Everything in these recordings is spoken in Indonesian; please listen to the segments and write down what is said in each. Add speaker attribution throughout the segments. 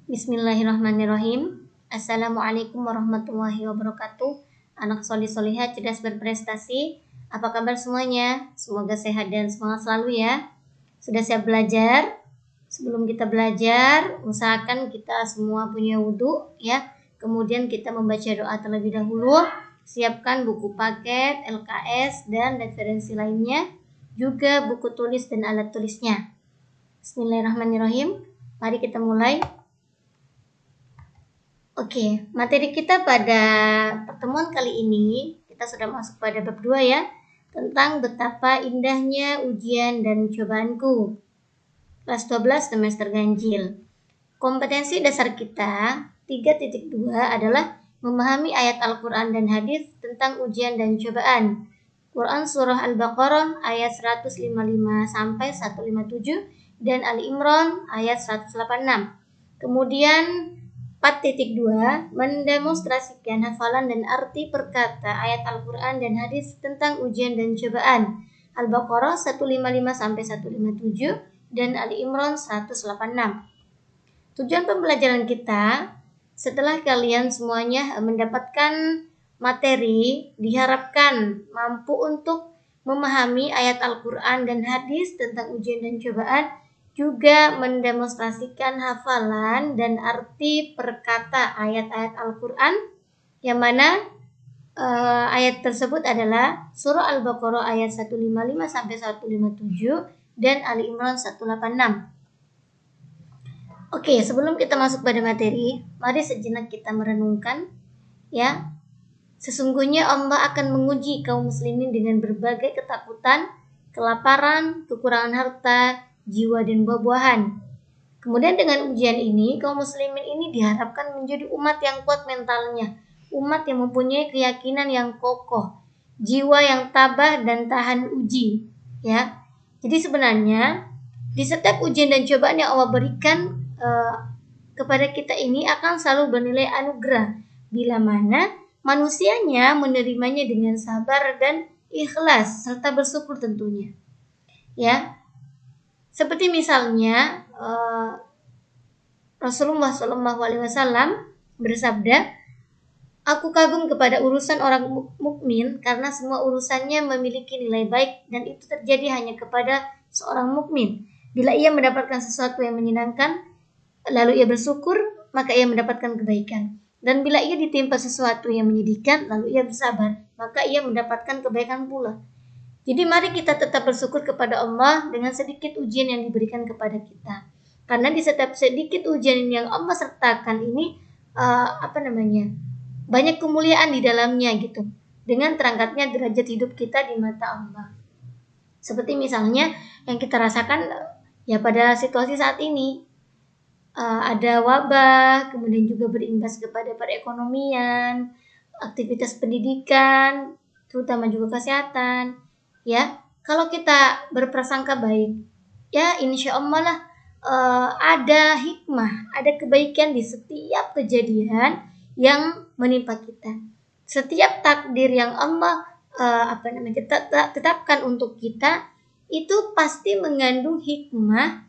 Speaker 1: Bismillahirrahmanirrahim. Assalamualaikum warahmatullahi wabarakatuh. Anak solih solihah cerdas berprestasi. Apa kabar semuanya? Semoga sehat dan semangat selalu ya. Sudah siap belajar? Sebelum kita belajar, usahakan kita semua punya wudhu ya. Kemudian kita membaca doa terlebih dahulu. Siapkan buku paket, LKS, dan referensi lainnya. Juga buku tulis dan alat tulisnya. Bismillahirrahmanirrahim. Mari kita mulai. Oke, materi kita pada pertemuan kali ini, kita sudah masuk pada bab 2 ya, tentang betapa indahnya ujian dan cobaanku. Kelas 12 semester ganjil. Kompetensi dasar kita 3.2 adalah memahami ayat Al-Quran dan hadis tentang ujian dan cobaan. Quran Surah Al-Baqarah ayat 155 sampai 157 dan Ali Imran ayat 186. Kemudian 4.2 mendemonstrasikan hafalan dan arti perkata ayat Al-Quran dan hadis tentang ujian dan cobaan. Al-Baqarah 155 sampai 157 dan Ali Imran 186. Tujuan pembelajaran kita, setelah kalian semuanya mendapatkan materi, diharapkan mampu untuk memahami ayat Al-Quran dan hadis tentang ujian dan cobaan, juga mendemonstrasikan hafalan dan arti perkata ayat-ayat Al-Quran, yang mana ayat tersebut adalah surah Al-Baqarah ayat 155 sampai 157 dan Ali Imran 186. Oke, sebelum kita masuk pada materi, mari sejenak kita merenungkan ya. Sesungguhnya Allah akan menguji kaum muslimin dengan berbagai ketakutan, kelaparan, kekurangan harta, jiwa dan buah-buahan. Kemudian dengan ujian ini, kaum muslimin ini diharapkan menjadi umat yang kuat mentalnya, umat yang mempunyai keyakinan yang kokoh, jiwa yang tabah dan tahan uji, ya. Jadi sebenarnya di setiap ujian dan cobaan yang Allah berikan kepada kita ini akan selalu bernilai anugerah, bila mana manusianya menerimanya dengan sabar dan ikhlas serta bersyukur tentunya, ya. Seperti misalnya Rasulullah SAW bersabda, "Aku kagum kepada urusan orang mukmin karena semua urusannya memiliki nilai baik dan itu terjadi hanya kepada seorang mukmin. Bila ia mendapatkan sesuatu yang menyenangkan, lalu ia bersyukur, maka ia mendapatkan kebaikan. Dan bila ia ditimpa sesuatu yang menyedihkan, lalu ia bersabar, maka ia mendapatkan kebaikan pula." Jadi mari kita tetap bersyukur kepada Allah dengan sedikit ujian yang diberikan kepada kita. Karena di setiap sedikit ujian yang Allah sertakan ini banyak kemuliaan di dalamnya gitu. Dengan terangkatnya derajat hidup kita di mata Allah. Seperti misalnya yang kita rasakan ya pada situasi saat ini. Ada wabah, kemudian juga berimbas kepada perekonomian, aktivitas pendidikan, terutama juga kesehatan. Ya, kalau kita berprasangka baik, ya insya Allah lah ada hikmah, ada kebaikan di setiap kejadian yang menimpa kita. Setiap takdir yang Allah tetapkan untuk kita itu pasti mengandung hikmah,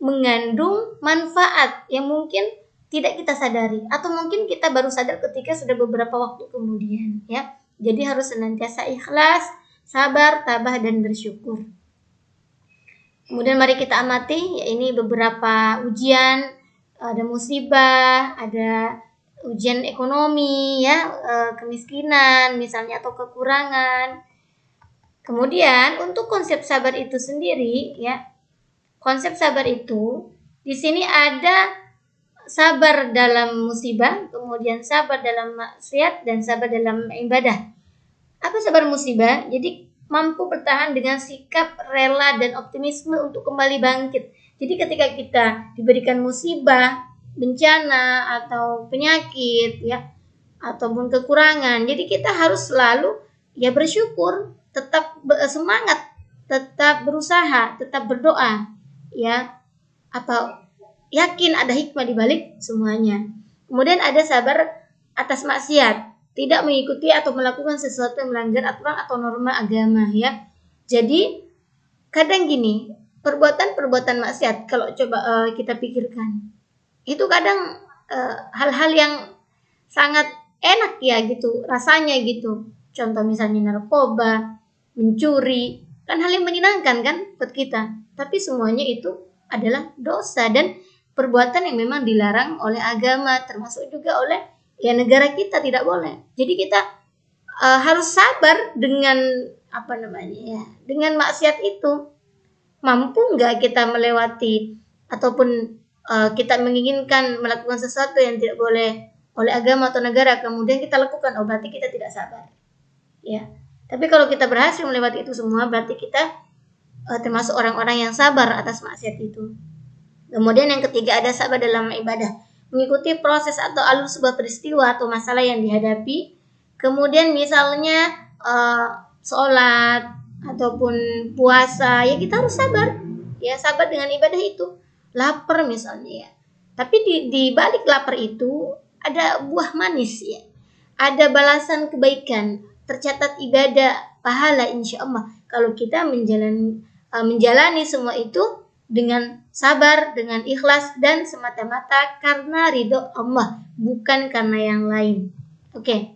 Speaker 1: mengandung manfaat yang mungkin tidak kita sadari, atau mungkin kita baru sadar ketika sudah beberapa waktu kemudian, ya. Jadi harus senantiasa ikhlas, sabar, tabah, dan bersyukur. Kemudian mari kita amati, ya ini beberapa ujian, ada musibah, ada ujian ekonomi, ya, kemiskinan misalnya atau kekurangan. Kemudian untuk konsep sabar itu sendiri, ya, konsep sabar itu di sini ada sabar dalam musibah, kemudian sabar dalam maksiat, dan sabar dalam ibadah. Apa sabar musibah? Jadi mampu bertahan dengan sikap rela dan optimisme untuk kembali bangkit. Jadi ketika kita diberikan musibah, bencana atau penyakit, ya, ataupun kekurangan, jadi kita harus selalu ya bersyukur, tetap semangat, tetap berusaha, tetap berdoa, ya, atau yakin ada hikmah di balik semuanya. Kemudian ada sabar atas maksiat, tidak mengikuti atau melakukan sesuatu yang melanggar aturan atau norma agama, ya. Jadi kadang gini, perbuatan maksiat kalau coba kita pikirkan, itu kadang hal-hal yang sangat enak ya gitu rasanya gitu. Contoh misalnya narkoba, mencuri, kan hal yang menyenangkan kan buat kita. Tapi semuanya itu adalah dosa dan perbuatan yang memang dilarang oleh agama, termasuk juga oleh ya negara kita, tidak boleh. Jadi kita harus sabar dengan dengan maksiat itu. Mampu nggak kita melewati ataupun kita menginginkan melakukan sesuatu yang tidak boleh oleh agama atau negara, kemudian kita lakukan, berarti kita tidak sabar. Ya. Tapi kalau kita berhasil melewati itu semua, berarti kita termasuk orang-orang yang sabar atas maksiat itu. Kemudian yang ketiga, ada sabar dalam ibadah, mengikuti proses atau alur sebuah peristiwa atau masalah yang dihadapi. Kemudian misalnya sholat ataupun puasa, ya kita harus sabar. Ya, sabar dengan ibadah itu. Lapar misalnya ya. Tapi di balik lapar itu ada buah manis ya. Ada balasan kebaikan, tercatat ibadah, pahala insya Allah. Kalau kita menjalani semua itu dengan sabar, dengan ikhlas dan semata-mata karena ridho Allah, bukan karena yang lain. Oke.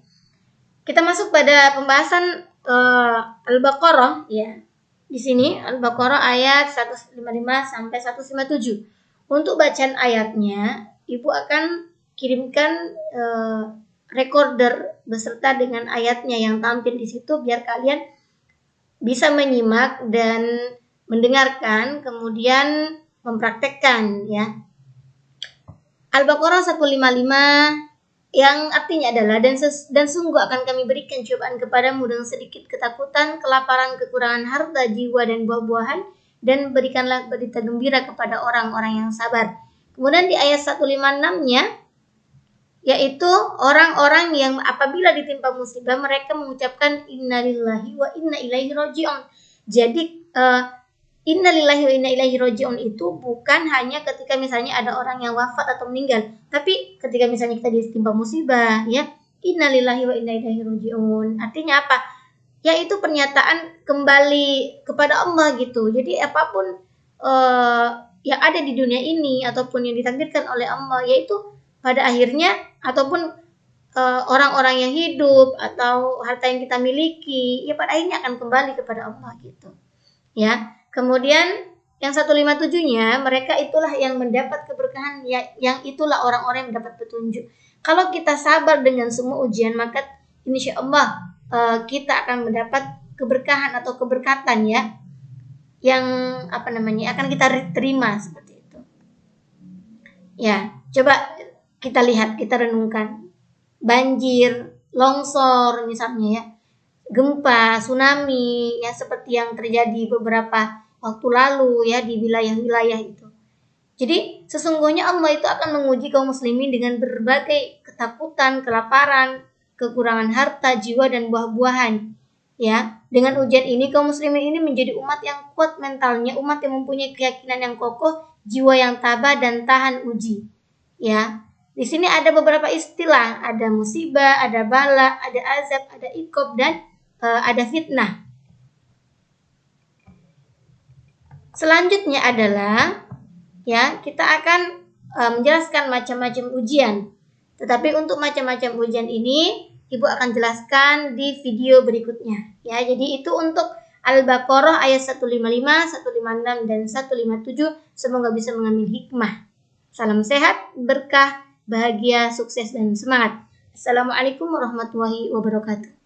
Speaker 1: Kita masuk pada pembahasan Al-Baqarah ya. Di sini Al-Baqarah ayat 155 sampai 157. Untuk bacaan ayatnya, Ibu akan kirimkan recorder beserta dengan ayatnya yang tampil di situ biar kalian bisa menyimak dan mendengarkan kemudian mempraktekkan ya. Al-Baqarah 155 yang artinya adalah dan sungguh akan kami berikan cobaan kepadamu dengan sedikit ketakutan, kelaparan, kekurangan harta, jiwa dan buah-buahan, dan berikanlah berita gembira kepada orang-orang yang sabar. Kemudian di ayat 156-nya yaitu orang-orang yang apabila ditimpa musibah mereka mengucapkan innalillahi wa inna ilaihi raji'un. Jadi innalillahi wa inna ilaihi raji'un itu bukan hanya ketika misalnya ada orang yang wafat atau meninggal, tapi ketika misalnya kita ditimpa musibah ya, innalillahi wa inna ilaihi raji'un. Artinya apa? Yaitu pernyataan kembali kepada Allah gitu. Jadi apapun yang ada di dunia ini ataupun yang ditakdirkan oleh Allah, yaitu pada akhirnya ataupun orang-orang yang hidup atau harta yang kita miliki, ya pada akhirnya akan kembali kepada Allah gitu. Ya. Kemudian yang 157-nya, mereka itulah yang mendapat keberkahan, yang itulah orang-orang yang mendapat petunjuk. Kalau kita sabar dengan semua ujian, maka insya Allah kita akan mendapat keberkahan atau keberkatan ya, yang akan kita terima seperti itu. Ya, coba kita lihat, kita renungkan. Banjir, longsor misalnya ya, gempa, tsunami ya seperti yang terjadi beberapa waktu lalu ya di wilayah-wilayah itu. Jadi sesungguhnya Allah itu akan menguji kaum muslimin dengan berbagai ketakutan, kelaparan, kekurangan harta, jiwa dan buah-buahan. Ya, dengan ujian ini kaum muslimin ini menjadi umat yang kuat mentalnya, umat yang mempunyai keyakinan yang kokoh, jiwa yang tabah dan tahan uji. Ya. Di sini ada beberapa istilah, ada musibah, ada bala, ada azab, ada iqab dan ada fitnah. Selanjutnya adalah ya, kita akan menjelaskan macam-macam ujian. Tetapi untuk macam-macam ujian ini Ibu akan jelaskan di video berikutnya. Ya, jadi itu untuk Al-Baqarah ayat 155, 156 dan 157. Semoga bisa mengambil hikmah. Salam sehat, berkah, bahagia, sukses dan semangat. Assalamualaikum warahmatullahi wabarakatuh.